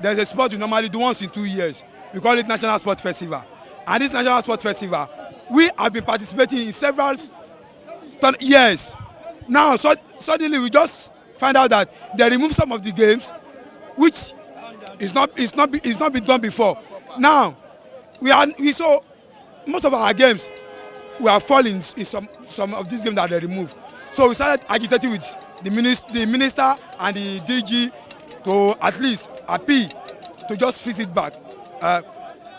there's a sport we normally do once in 2 years. We call it National Sport Festival. And this National Sport Festival, we have been participating in several years. Now, suddenly we just find out that they removed some of the games, which is not been done before. Now, we saw most of our games we are falling in some of these games that they removed. So we started agitating with the minister and the DG to at least appeal to just fix it back.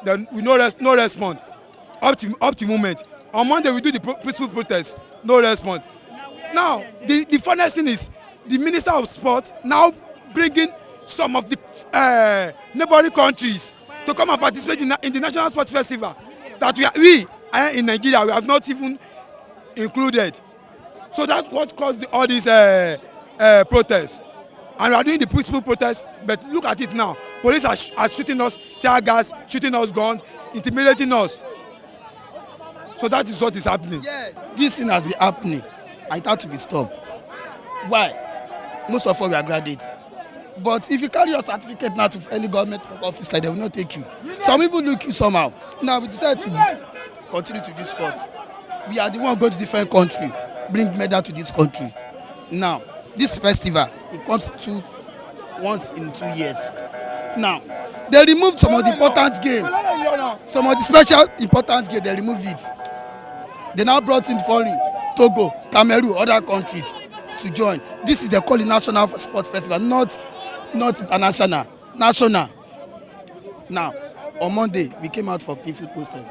Then we no response up to moment. On Monday we do the peaceful protest, no response. Now the funniest thing is the Minister of Sport now bringing some of the neighboring countries to come and participate in the National Sport Festival that we in Nigeria we have not even included. So that's what caused all these protests. And we are doing the peaceful protest, but look at it now. Police are shooting us tear gas, shooting us guns, intimidating us. So that is what is happening. Yes, this thing has been happening. I thought to be stopped. Why? Most of us we are graduates. But if you carry your certificate now to any government office, like they will not take you. Some people look you somehow. Now we decided to continue to this sport. We are the one going to different country, bring medal to this country. Now, this festival, it comes once in 2 years. Now, they removed some of the important games. Some of the special important games, they removed it. They now brought in foreign, Togo, Cameroon, other countries to join. This is the call National Sport Festival, not international, national. Now, on Monday, we came out for peaceful protest.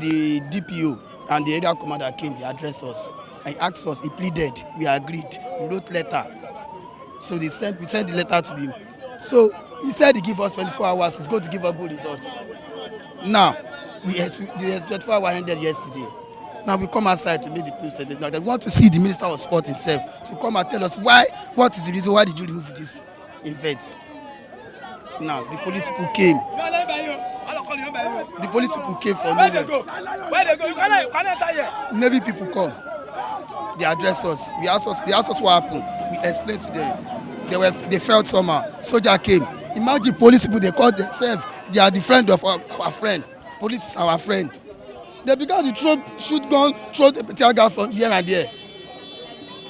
The DPO and the area commander came, he addressed us. He asked us, he pleaded, we agreed, we wrote letter. So we sent the letter to him. So he said he give us 24 hours, he's going to give us good results. Now, the 24 hours ended yesterday. Now we come outside to make the protest. Now they want to see the Minister of Sport himself to come and tell us what is the reason, why did you remove this event? Now the police people came. The police people came from nowhere. Where they go? You cannot enter here. Navy people come. They addressed us. They asked us what happened. We explained to them. They felt somehow. Soldier came. Imagine police people, they called themselves. They are the friend of our friend. Police is our friend. They began to shoot gun, throw the tear gas from here and there.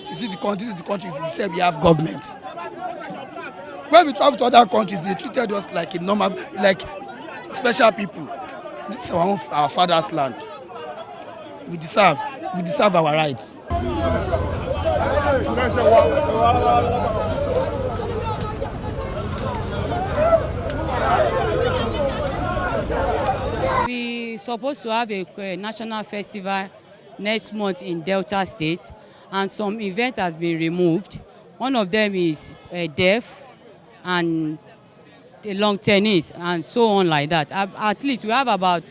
This is the country we say we have government. When we travel to other countries, they treated us like a normal, like special people. This is our father's land. We deserve our rights. We supposed to have a national festival next month in Delta State, and some event has been removed. One of them is deaf and the long tennis and so on like that. At least we have about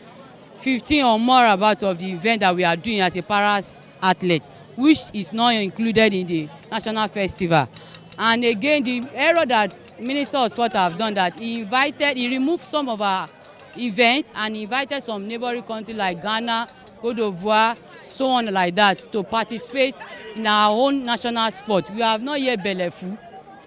15 or more about of the event that we are doing as a paras athlete, which is not included in the national festival. And again, the error that Minister of Sport have done, that he removed some of our events and invited some neighboring countries like Ghana, Cote d'Ivoire, so on like that, to participate in our own national sport. We have not yet Belefu,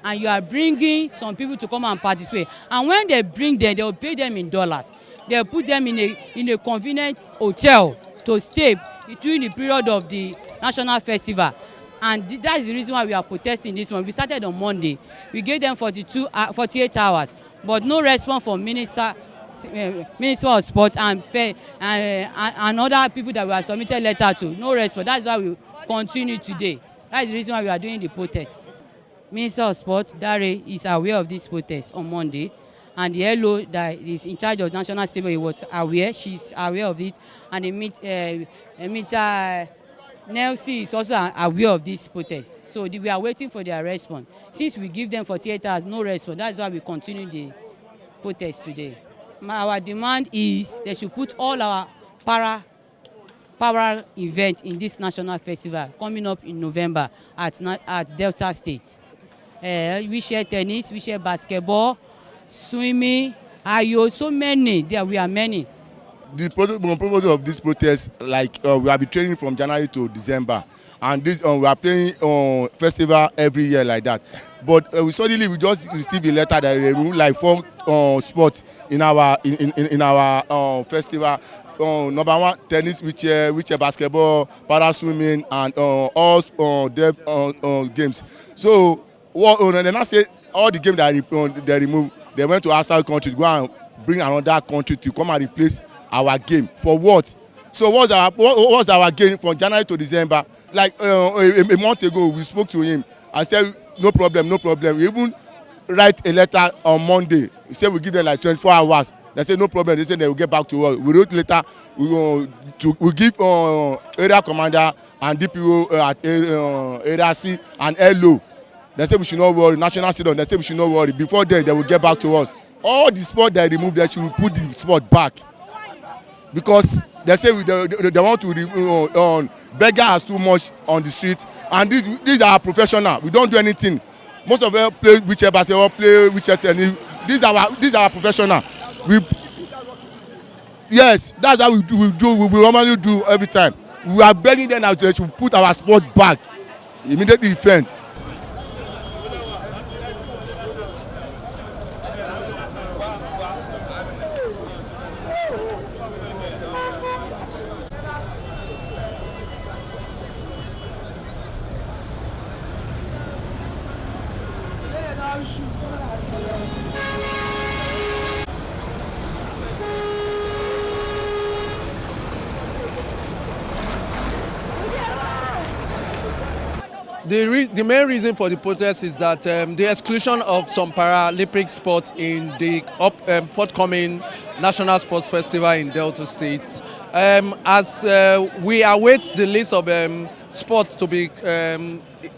and you are bringing some people to come and participate. And when they bring them, they will pay them in dollars. They will put them in a convenient hotel to stay during the period of the national festival. And that's the reason why we are protesting this one. We started on Monday. We gave them 48 hours, but no response from Minister of Sport and other people that we have submitted letter to. No response. That's why we continue today. That's the reason why we are doing the protest. Minister of Sport, Dare, is aware of this protest on Monday. And the LO that is in charge of national stable, he was aware. She's aware of it. And the Nelson is also aware of this protest. So we are waiting for their response. Since we give them 48 hours, no response. That's why we continue the protest today. Our demand is they should put all our para events in this national festival coming up in November at Delta State. We share tennis, we share basketball, swimming, ayo, so many. There we are many. The purpose of this protest, like we have been training from January to December, and this we are playing festival every year like that. but we suddenly we just received a letter that they remove like 4 sports in our festival. Number one, tennis, wheelchair basketball, para swimming, and all deaf games. So what? Then I say all the games that they remove, they went to outside country to go and bring another country to come and replace our game. For what? So what was our game from January to December? Like a month ago, we spoke to him. I said no problem, no problem. We even write a letter on Monday. He said we give them like 24 hours. They said no problem. They said they will get back to us. We wrote later. We give area commander and DPO at area C and LO. They said we should not worry. National stadium. They said we should not worry. Before then, they will get back to us. All the sport they remove, they should put the sport back, because they say they want to beggar us too much on the street, and these are professional. We don't do anything. Most of them play wheelchair basketball, play wheelchair tennis. These are professional. Yes, that's how we normally do every time. We are begging them now to put our sport back, immediately defend. The main reason for the protest is that the exclusion of some Paralympic sports in the forthcoming National Sports Festival in Delta State. As we await the list of sports to be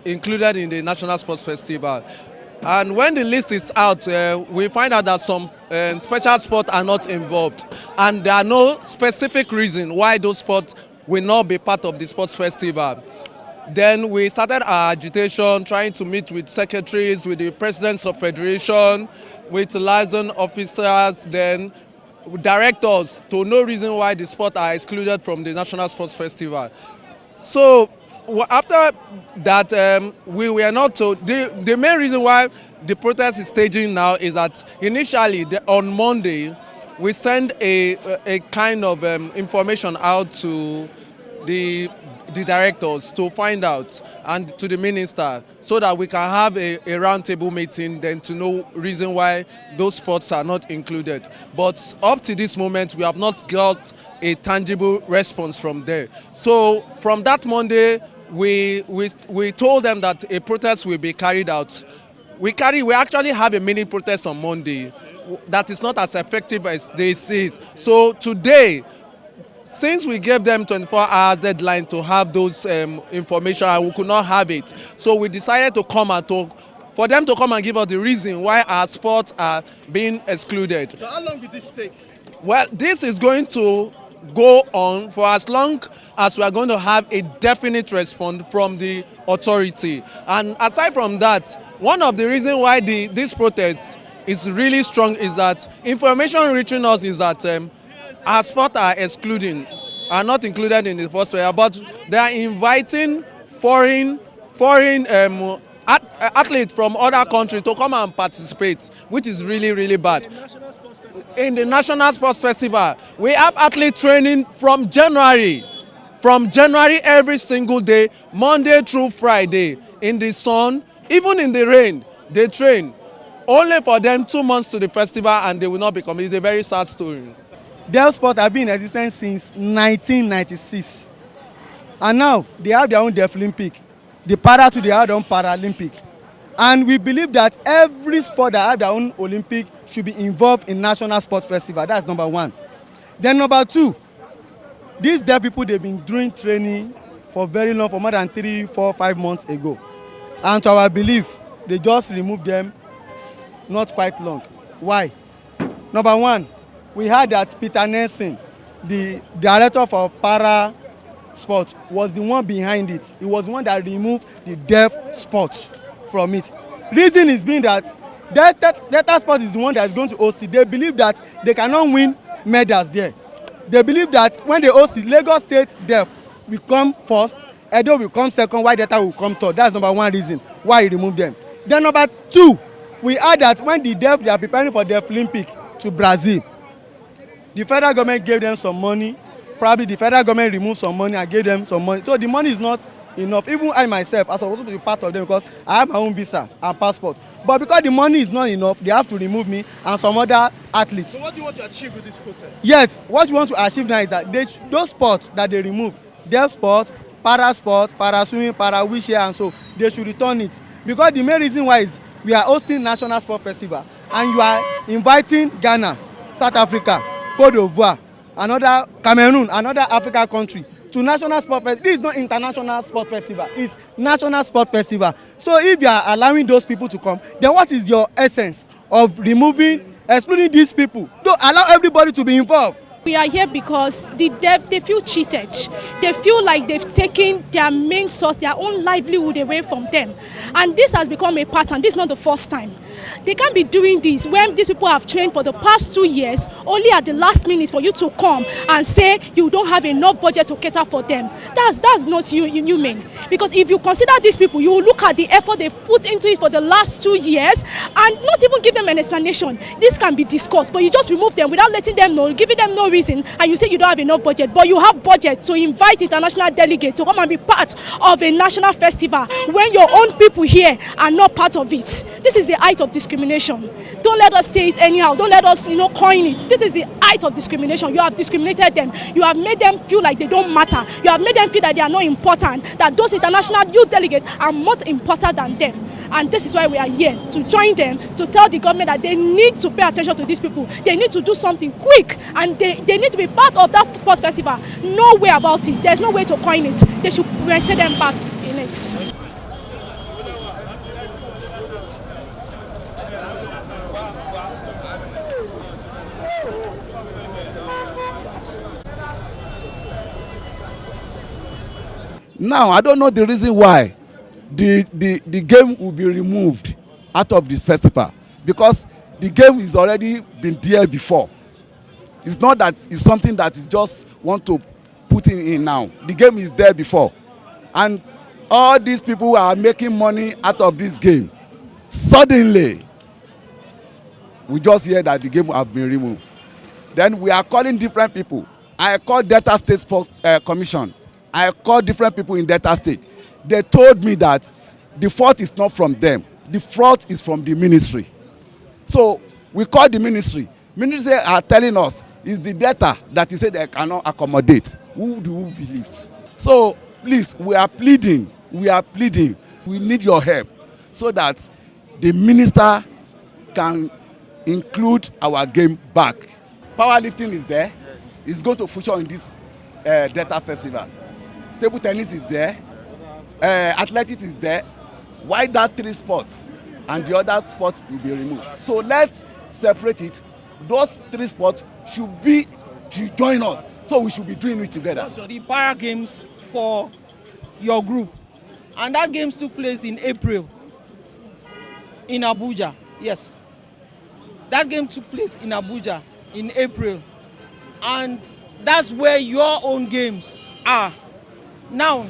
included in the National Sports Festival, and when the list is out, we find out that some special sports are not involved, and there are no specific reason why those sports will not be part of the sports festival. Then we started our agitation, trying to meet with secretaries, with the presidents of federation, with liaison officers, then directors, to no reason why the sports are excluded from the National Sports Festival. So after that, we were not told. The main reason why the protest is staging now is that initially on Monday, we sent a kind of information out to the directors to find out, and to the minister, so that we can have a roundtable meeting then to know reason why those sports are not included. But up to this moment, we have not got a tangible response from there. So from that Monday, we told them that a protest will be carried out. We actually have a mini protest on Monday that is not as effective as they say. So today, since we gave them 24 hours deadline to have those information, and we could not have it, so we decided to come and talk, for them to come and give us the reason why our sports are being excluded. So how long will this take? Well, this is going to go on for as long as we are going to have a definite response from the authority. And aside from that, one of the reasons why this protest is really strong is that information reaching us is that our sports are not included in the first fair, but they are inviting foreign athletes from other countries to come and participate, which is really, really bad. In the National Sports Festival, we have athletes training from January every single day, Monday through Friday, in the sun, even in the rain, they train. Only for them 2 months to the festival, and they will not be coming. It's a very sad story. Their sport have been in existence since 1996, and now they have their own Deaflympic. The para too, they have their own Paralympic, and we believe that every sport that have their own Olympic should be involved in National Sport Festival. That's number one. Then number two, these deaf people, they've been doing training for very long, for more than 3, 4, 5 months ago, and to our belief, they just removed them not quite long. Why? Number one, we heard that Peter Nelson, the director for para sports, was the one behind it. He was the one that removed the deaf sports from it. Reason is being that Delta Sports is the one that is going to host it. They believe that they cannot win medals there. They believe that when they host it, Lagos State Deaf will come first, Edo will come second, while Delta will come third. That's number one reason why he removed them. Then number 2, we heard that when they are preparing for the Olympic to Brazil, the federal government gave them some money. Probably the federal government removed some money and gave them some money. So the money is not enough. Even I myself, I supposed to be part of them because I have my own visa and passport. But because the money is not enough, they have to remove me and some other athletes. So what do you want to achieve with this protest? Yes, what we want to achieve now is that those sports that they remove, their sports, para swimming, para wheelchair, and so they should return it. Because the main reason why is we are hosting National Sport Festival and you are inviting Ghana, South Africa, Cote d'Ivoire, another Cameroon, another African country to National Sport Festival. This is not International Sport Festival, it's National Sport Festival. So if you are allowing those people to come, then what is your essence of excluding these people? Don't allow everybody to be involved. We are here because they feel cheated. They feel like they've taken their main source, their own livelihood away from them. And this has become a pattern. This is not the first time. They can't be doing this when these people have trained for the past 2 years, only at the last minute for you to come and say you don't have enough budget to cater for them. That's not human. Because if you consider these people, you will look at the effort they've put into it for the last 2 years and not even give them an explanation. This can be discussed, but you just remove them without letting them know, giving them no reason, and you say you don't have enough budget. But you have budget to invite international delegates to come and be part of a national festival when your own people here are not part of it. This is the height of discrimination. Don't let us say it anyhow. Don't let us, coin it. This is the height of discrimination. You have discriminated them. You have made them feel like they don't matter. You have made them feel that they are not important, that those international youth delegates are much important than them. And this is why we are here, to join them, to tell the government that they need to pay attention to these people. They need to do something quick, and they need to be part of that sports festival. No way about it. There's no way to coin it. They should reinstate them back in it. Now, I don't know the reason why the game will be removed out of the festival, because the game is already been there before. It's not that it's something that is just want to put in now. The game is there before, and all these people who are making money out of this game, suddenly we just hear that the game have been removed. Then we are calling different people. I called Delta State Sports Commission. I called different people in Delta State. They told me that the fault is not from them. The fault is from the ministry. So we called the ministry. Ministry are telling us it's the data that you say they cannot accommodate. Who do we believe? So please, we are pleading. We need your help so that the minister can include our game back. Powerlifting is there. It's going to feature in this Delta Festival. Table tennis is there. Athletics is there. Why that 3 sports and the other sports will be removed? So let's separate it. Those 3 sports should join us. So we should be doing it together. So the Para Games for your group, and that games took place in April in Abuja. Yes, that game took place in Abuja in April, and that's where your own games are now.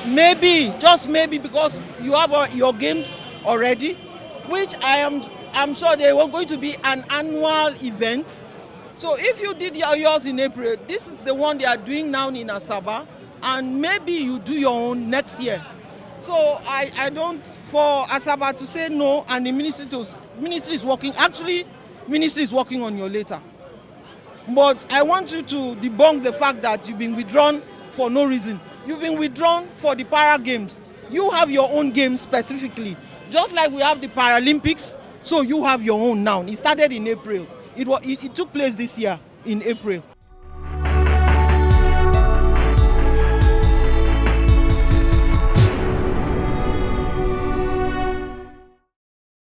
Maybe, just maybe, because you have your games already, which I'm sure they were going to be an annual event. So if you did yours in April, this is the one they are doing now in Asaba, and maybe you do your own next year. So I don't, for Asaba to say no, and the ministry is working, actually ministry is working on your letter. But I want you to debunk the fact that you've been withdrawn for no reason. You've been withdrawn for the Para Games. You have your own games specifically. Just like we have the Paralympics, so you have your own now. It started in April. It took place this year in April.